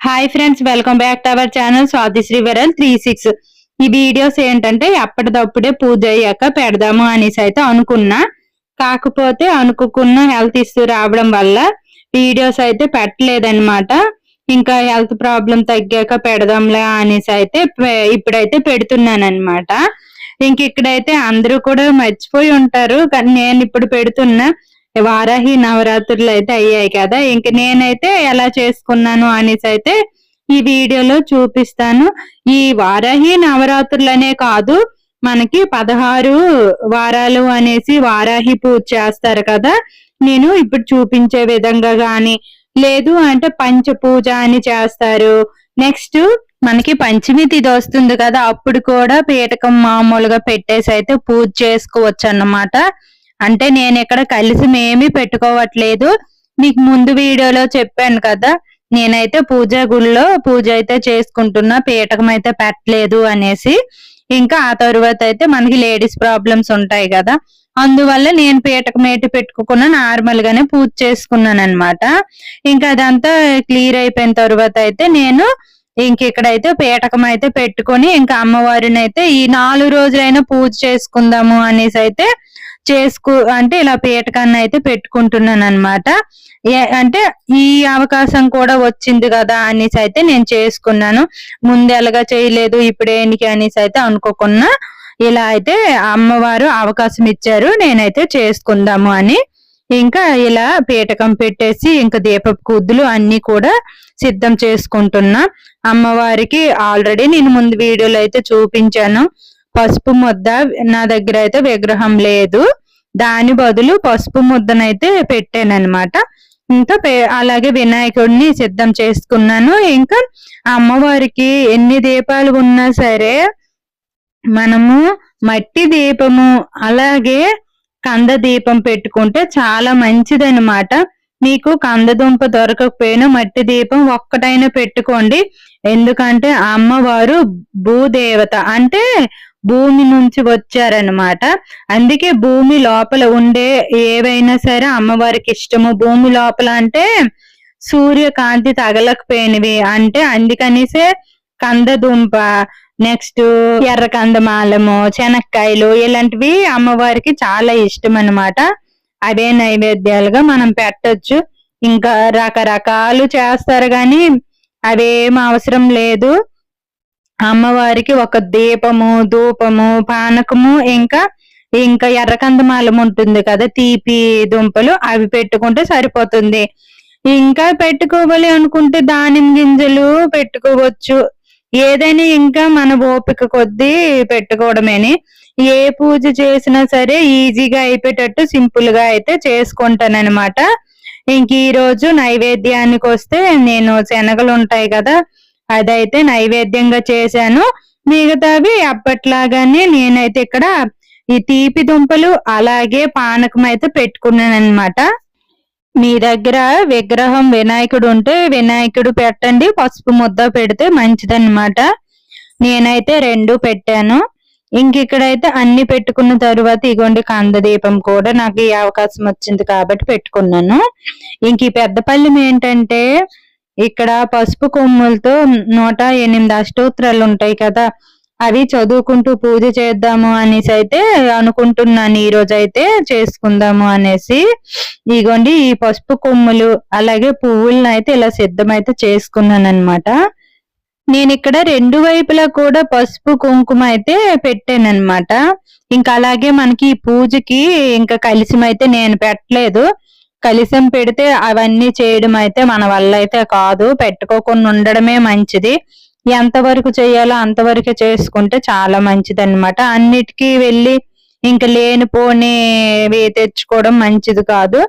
Hi friends, welcome back to our channel Swathisri viral 36. ఈ videos ఏంటంటే అప్పటిదప్పుడే పూజ అయ్యాక పెడదాము అనేసి అయితే అనుకున్నా. కాకపోతే అనుకోకున్న హెల్త్ ఇష్యూ రావడం వల్ల వీడియోస్ అయితే పెట్టలేదన్నమాట. ఇంకా హెల్త్ ప్రాబ్లం తగ్గాక పెడదాంలే అనేసి అయితే ఇప్పుడైతే పెడుతున్నాను అనమాట. ఇంక ఇక్కడైతే అందరూ కూడా మర్చిపోయి ఉంటారు, కానీ నేను ఇప్పుడు పెడుతున్నా. వారాహి నవరాత్రులు అయితే అయ్యాయి కదా, ఇంక నేనైతే ఎలా చేసుకున్నాను అనేసి అయితే ఈ వీడియోలో చూపిస్తాను. ఈ వారాహి నవరాత్రులనే కాదు, మనకి 16 వారాలు అనేసి వారాహి పూజ చేస్తారు కదా. నేను ఇప్పుడు చూపించే విధంగా గాని, లేదు అంటే పంచ పూజ అని చేస్తారు. నెక్స్ట్ మనకి పంచమి తిథి వస్తుంది కదా, అప్పుడు కూడా పీఠకం మామూలుగా పెట్టేసి అయితే పూజ చేసుకోవచ్చు అన్నమాట. అంటే నేను ఇక్కడ కలిసి ఏమీ పెట్టుకోవట్లేదు. మీకు ముందు వీడియోలో చెప్పాను కదా, నేనైతే పూజా గుళ్ళో పూజ అయితే చేసుకుంటున్నా, పీఠకం అయితే పెట్టలేదు అనేసి. ఇంకా ఆ తరువాత అయితే మనకి లేడీస్ ప్రాబ్లమ్స్ ఉంటాయి కదా, అందువల్ల నేను పీఠకం ఏటి పెట్టుకోకుండా నార్మల్ గానే పూజ చేసుకున్నాను అనమాట. ఇంకా అదంతా క్లియర్ అయిపోయిన తర్వాత అయితే నేను ఇక్కడైతే పీఠకం అయితే పెట్టుకొని ఇంకా అమ్మవారిని అయితే ఈ 4 రోజులైనా పూజ చేసుకుందాము అనేసి అయితే అంటే ఇలా పీఠకాన్ని అయితే పెట్టుకుంటున్నాను అనమాట. అంటే ఈ అవకాశం కూడా వచ్చింది కదా అనేసి అయితే నేను చేసుకున్నాను. ముందు ఎలాగా చేయలేదు, ఇప్పుడు ఏంటి అనేసి అయితే అనుకోకుండా ఇలా అయితే అమ్మవారు అవకాశం ఇచ్చారు, నేనైతే చేసుకుందాము అని. ఇంకా ఇలా పీఠకం పెట్టేసి ఇంకా దీపపు కుద్దులు అన్ని కూడా సిద్ధం చేసుకుంటున్నా. అమ్మవారికి ఆల్రెడీ నేను ముందు వీడియోలో అయితే చూపించాను. పసుపు ముద్ద నా దగ్గర అయితే విగ్రహం లేదు, దాని బదులు పసుపు ముద్దనైతే పెట్టానన్నమాట. ఇంకా అలాగే వినాయకుడిని సిద్ధం చేసుకున్నాను. ఇంకా అమ్మవారికి ఎన్ని దీపాలు ఉన్నా సరే మనము మట్టి దీపము అలాగే కంద దీపం పెట్టుకుంటే చాలా మంచిదన్నమాట. మీకు కందదుంప దొరకకపోయినా మట్టి దీపం ఒక్కటైనా పెట్టుకోండి. ఎందుకంటే అమ్మవారు భూదేవత, అంటే భూమి నుంచి వచ్చారనమాట. అందుకే భూమి లోపల ఉండే ఏవైనా సరే అమ్మవారికి ఇష్టము. భూమి లోపల అంటే సూర్యకాంతి తగలకపోయినవి, అంటే అందుకనిసే కందదుంప, నెక్స్ట్ ఎర్ర కందమాలము, శనక్కాయలు ఇలాంటివి అమ్మవారికి చాలా ఇష్టం అనమాట. అవే నైవేద్యాలుగా మనం పెట్టొచ్చు. ఇంకా రకరకాలు చేస్తారు కానీ అవేం అవసరం లేదు. అమ్మవారికి ఒక దీపము, ధూపము, పానకము, ఇంకా ఎర్రకందమాలం ఉంటుంది కదా, తీపి దుంపలు, అవి పెట్టుకుంటే సరిపోతుంది. ఇంకా పెట్టుకోవాలి అనుకుంటే దానిమ్మ గింజలు పెట్టుకోవచ్చు. ఏదైనా ఇంకా మన ఓపిక కొద్దీ పెట్టుకోవడమేని. ఏ పూజ చేసినా సరే ఈజీగా అయిపోయేటట్టు సింపుల్ గా అయితే చేసుకుంటానన్నమాట. ఇంక ఈ రోజు నైవేద్యానికి వస్తే నేను శనగలు ఉంటాయి కదా, అదైతే నైవేద్యంగా చేశాను. మిగతావి అప్పట్లాగానే నేనైతే ఇక్కడ ఈ తీపి దుంపలు అలాగే పానకం అయితే పెట్టుకున్నాను అనమాట. మీ దగ్గర విగ్రహం వినాయకుడు ఉంటే వినాయకుడు పెట్టండి, పసుపు ముద్ద పెడితే మంచిదన్నమాట. నేనైతే 2 పెట్టాను. ఇక్కడైతే అన్ని పెట్టుకున్న తరువాత ఇగోండి కంద దీపం కూడా నాకు ఈ అవకాశం వచ్చింది కాబట్టి పెట్టుకున్నాను. ఈ పెద్ద పళ్ళెం ఏంటంటే ఇక్కడ పసుపు కొమ్ములతో 108 అష్టోత్తరాలు ఉంటాయి కదా, అవి చదువుకుంటూ పూజ చేద్దాము అనేసి అయితే అనుకుంటున్నాను. ఈ రోజు అయితే చేసుకుందాము అనేసి ఇగోండి ఈ పసుపు కొమ్ములు అలాగే పువ్వులను అయితే ఇలా సిద్ధమైతే చేసుకున్నాను అనమాట. నేను ఇక్కడ 2 వైపులా కూడా పసుపు కుంకుమ అయితే పెట్టాను అనమాట. ఇంకా అలాగే మనకి ఈ పూజకి ఇంకా కలిసం అయితే నేను పెట్టలేదు. కలిసం పెడితే అవన్నీ చేయడం అయితే మన వల్ల అయితే కాదు, పెట్టుకోకుండా ఉండడమే మంచిది. ఎంతవరకు చేయాలో అంతవరకే చేసుకుంటే చాలా మంచిది అనమాట. అన్నిటికీ వెళ్ళి ఇంకా లేనిపోనివి తెచ్చుకోవడం మంచిది కాదు.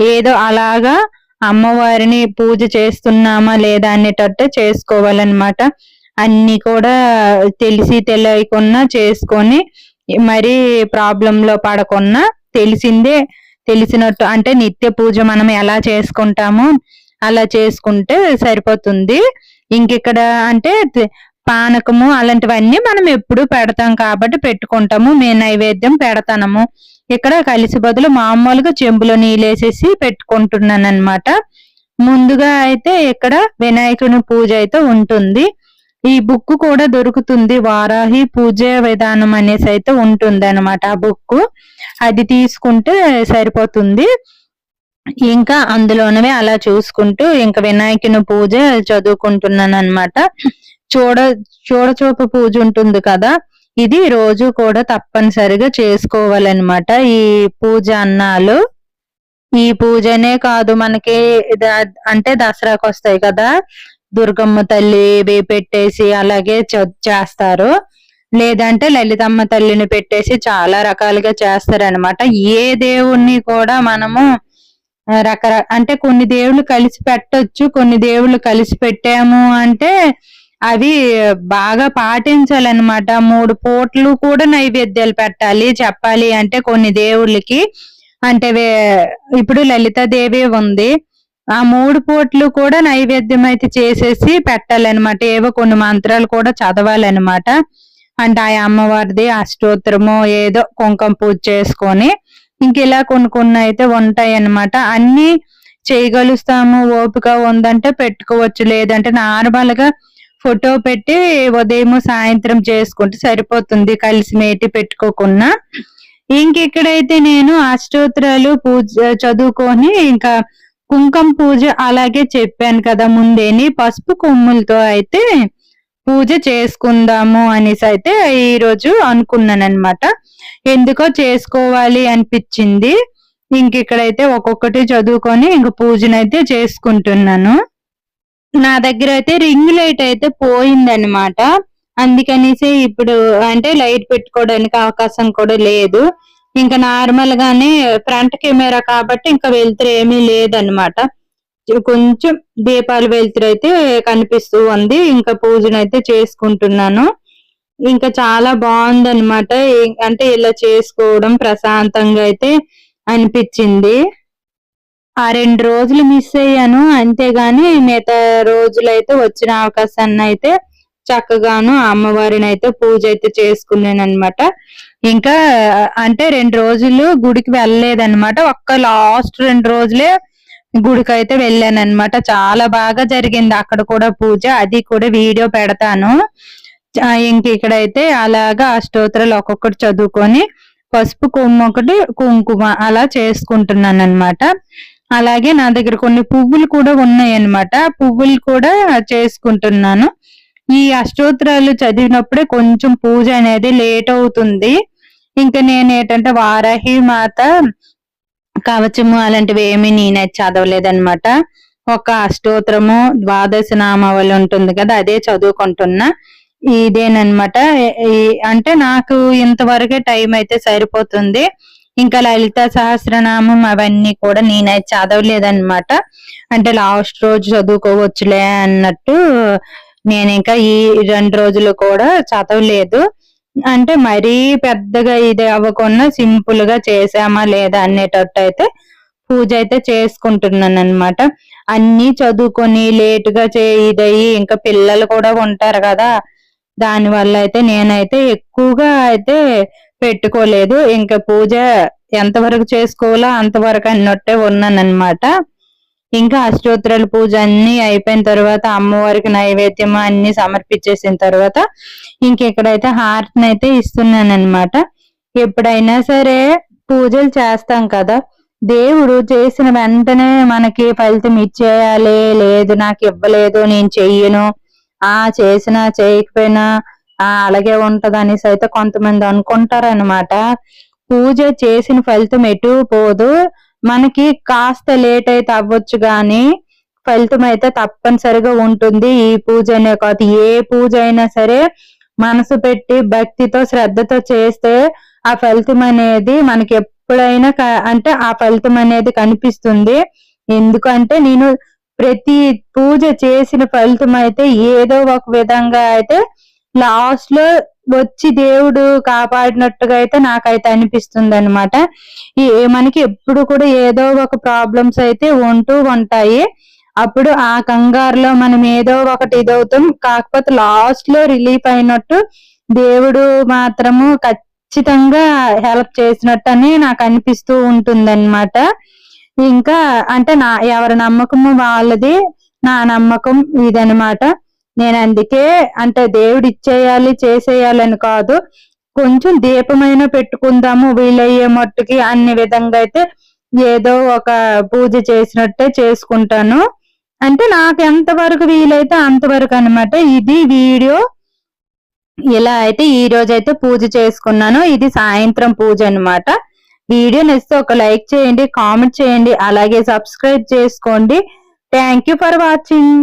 ఏదో అలాగా అమ్మవారిని పూజ చేస్తున్నామా లేదా అనేటట్టు చేసుకోవాలన్నమాట. అన్ని కూడా తెలిసి తెలియకుండా చేసుకొని మరి ప్రాబ్లంలో పడకుండా తెలిసినట్టు, అంటే నిత్య పూజ మనం ఎలా చేసుకుంటామో అలా చేసుకుంటే సరిపోతుంది. ఇక్కడ అంటే పానకము అలాంటివన్నీ మనం ఎప్పుడు పెడతాం కాబట్టి పెట్టుకుంటాము. మేము నైవేద్యం పెడతాము. ఇక్కడ కలిసి బదులు మామూలుగా చెంబులో నీళ్ళేసేసి పెట్టుకుంటున్నాను అనమాట. ముందుగా అయితే ఇక్కడ వినాయకుని పూజ అయితే ఉంటుంది. ఈ బుక్ కూడా దొరుకుతుంది, వారాహి పూజ విధానం అనేసి అయితే ఉంటుంది అనమాట. ఆ బుక్ అది తీసుకుంటే సరిపోతుంది. ఇంకా అందులోనవే అలా చూసుకుంటూ ఇంకా వినాయకుని పూజ చదువుకుంటున్నాను అనమాట. చూడచూపు పూజ ఉంటుంది కదా, ఇది రోజు కూడా తప్పనిసరిగా చేసుకోవాలన్నమాట. ఈ పూజ అన్నాలు, ఈ పూజనే కాదు మనకి అంటే దసరాకు వస్తాయి కదా, దుర్గమ్మ తల్లి ఇవి పెట్టేసి అలాగే చేస్తారు. లేదంటే లలితమ్మ తల్లిని పెట్టేసి చాలా రకాలుగా చేస్తారనమాట. ఏ దేవుణ్ణి కూడా మనము అంటే కొన్ని దేవుళ్ళు కలిసి పెట్టొచ్చు, కొన్ని దేవుళ్ళు కలిసి పెట్టాము అంటే అవి బాగా పాటించాలన్నమాట. 3 పూటలు కూడా నైవేద్యాలు పెట్టాలి చెప్పాలి అంటే కొన్ని దేవుళ్ళకి. అంటే ఇప్పుడు లలితాదేవి ఉంది, ఆ 3 పూటలు కూడా నైవేద్యం అయితే చేసేసి పెట్టాలన్నమాట. ఏవో కొన్ని మంత్రాలు కూడా చదవాలన్నమాట. అంటే ఆ అమ్మవారిది అష్టోత్తరము ఏదో కుంకుమ పూజ చేసుకొని ఇంక ఇలా కొన్ని అయితే ఉంటాయి అన్నమాట. అన్ని చేయగలుస్తాము, ఓపిక ఉందంటే పెట్టుకోవచ్చు, లేదంటే నార్మల్ గా ఫోటో పెట్టి ఉదయం సాయంత్రం చేసుకుంటే సరిపోతుంది, కలిసి మేటి పెట్టుకోకుండా. ఇంకెక్కడైతే నేను అష్టోత్తరాలు పూజ చదువుకొని ఇంకా కుంకుమ పూజ అలాగే చెప్పాను కదా ముందేని, పసుపు కొమ్ములతో అయితే పూజ చేసుకుందాము అనేసి అయితే ఈ రోజు అనుకున్నాను అనమాట. ఎందుకో చేసుకోవాలి అనిపించింది. ఇక్కడైతే ఒక్కొక్కటి చదువుకొని ఇంక పూజనైతే చేసుకుంటున్నాను. నా దగ్గర అయితే రింగ్ లైట్ అయితే పోయిందనమాట. అందుకనేసి ఇప్పుడు అంటే లైట్ పెట్టుకోవడానికి అవకాశం కూడా లేదు. ఇంకా నార్మల్ గానే ఫ్రంట్ కెమెరా కాబట్టి ఇంకా వెలుతురు ఏమీ లేదనమాట. కొంచెం దీపాలు వెలుతురు అయితే కనిపిస్తూ ఉంది. ఇంకా పూజనైతే చేసుకుంటున్నాను. ఇంకా చాలా బాగుందనమాట. అంటే ఇలా చేసుకోవడం ప్రశాంతంగా అయితే అనిపించింది. ఆ 2 రోజులు మిస్ అయ్యాను, అంతేగాని మిగతా రోజులైతే వచ్చిన అవకాశాన్ని అయితే చక్కగాను అమ్మవారిని అయితే పూజ అయితే చేసుకున్నాను అనమాట. ఇంకా అంటే 2 రోజులు గుడికి వెళ్ళలేదన్నమాట. ఒక్క లాస్ట్ 2 రోజులే గుడికి అయితే వెళ్ళాను అనమాట. చాలా బాగా జరిగింది అక్కడ కూడా పూజ, అది కూడా వీడియో పెడతాను. ఇక్కడైతే అలాగా అష్టోత్తరాలు ఒక్కొక్కటి చదువుకొని పసుపు కొమ్ము ఒకటి కుంకుమ అలా చేసుకుంటున్నాను అనమాట. అలాగే నా దగ్గర కొన్ని పువ్వులు కూడా ఉన్నాయి అన్నమాట, పువ్వులు కూడా చేసుకుంటున్నాను. ఈ అష్టోత్తరాలు చదివినప్పుడే కొంచెం పూజ అనేది లేట్ అవుతుంది. ఇంకా నేను ఏంటంటే వారాహి మాత కవచము అలాంటివి ఏమి నేనైతే చదవలేదన్నమాట. ఒక అష్టోత్తరము 12 నామావళి ఉంటుంది కదా, అదే చదువుకుంటున్నా. ఇదేనమాట. అంటే నాకు ఇంతవరకే టైం అయితే సరిపోతుంది. ఇంకా లలిత సహస్రనామం అవన్నీ కూడా నేనైతే చదవలేదన్నమాట. అంటే లాస్ట్ రోజు చదువుకోవచ్చులే అన్నట్టు నేను ఇంకా ఈ 2 రోజులు కూడా చదవలేదు. అంటే మరీ పెద్దగా ఇది అవ్వకుండా సింపుల్ గా చేసామా లేదా అనేటట్టు అయితే పూజ అయితే చేసుకుంటున్నాను అనమాట. అన్ని చదువుకొని లేటుగా ఇదయ్యి ఇంకా పిల్లలు కూడా ఉంటారు కదా, దాని వల్ల అయితే నేనైతే ఎక్కువగా అయితే పెట్టుకోలేదు. ఇంకా పూజ ఎంతవరకు చేసుకోవాలో అంతవరకు అన్నట్టే ఉన్నానన్నమాట. ఇంకా అష్టోత్తరాల పూజ అన్ని అయిపోయిన తర్వాత అమ్మవారికి నైవేద్యం అన్ని సమర్పించేసిన తర్వాత ఇక్కడైతే హారతిని అయితే ఇస్తున్నాను అనమాట. ఎప్పుడైనా సరే పూజలు చేస్తాం కదా, దేవుడు చేసిన వెంటనే మనకి ఫలితం ఇచ్చేయాలి, లేదు నాకు ఇవ్వలేదు నేను చెయ్యను, చేసినా చేయకపోయినా అలాగే ఉంటది అనేసి అయితే కొంతమంది అనుకుంటారనమాట. పూజ చేసిన ఫలితం ఎటు పోదు, మనకి కాస్త లేట్ అయితే అవ్వచ్చు గాని ఫలితం అయితే తప్పనిసరిగా ఉంటుంది. ఈ పూజ అనే కాదు, ఏ పూజ అయినా సరే మనసు పెట్టి భక్తితో శ్రద్ధతో చేస్తే ఆ ఫలితం అనేది మనకి ఎప్పుడైనా అంటే ఆ ఫలితం అనేది కనిపిస్తుంది. ఎందుకంటే నేను ప్రతి పూజ చేసిన ఫలితం అయితే ఏదో ఒక విధంగా అయితే లాస్ట్ లో వచ్చి దేవుడు కాపాడినట్టుగా అయితే నాకైతే అనిపిస్తుంది అనమాట. మనకి ఎప్పుడు కూడా ఏదో ఒక ప్రాబ్లమ్స్ అయితే ఉంటూ ఉంటాయి. అప్పుడు ఆ కంగారులో మనం ఏదో ఒకటి ఇదవుతాం, కాకపోతే లాస్ట్ లో రిలీఫ్ అయినట్టు దేవుడు మాత్రము ఖచ్చితంగా హెల్ప్ చేసినట్టు అని నాకు అనిపిస్తూ ఉంటుంది అనమాట. ఇంకా అంటే ఎవరి నమ్మకము వాళ్ళది, నా నమ్మకం ఇదనమాట. నేను అందుకే అంటే దేవుడు ఇచ్చేయాలి చేసేయాలని కాదు, కొంచెం దీపమైన పెట్టుకుందాము వీలయ్యే మట్టుకి అన్ని విధంగా అయితే ఏదో ఒక పూజ చేసినట్టే చేసుకుంటాను. అంటే నాకు ఎంతవరకు వీలైతే అంతవరకు అనమాట. ఇది వీడియో. ఇలా అయితే ఈ రోజైతే పూజ చేసుకున్నాను. ఇది సాయంత్రం పూజ అనమాట. వీడియో నచ్చితే ఒక లైక్ చేయండి, కామెంట్ చేయండి, అలాగే సబ్స్క్రైబ్ చేసుకోండి. Thank you for watching.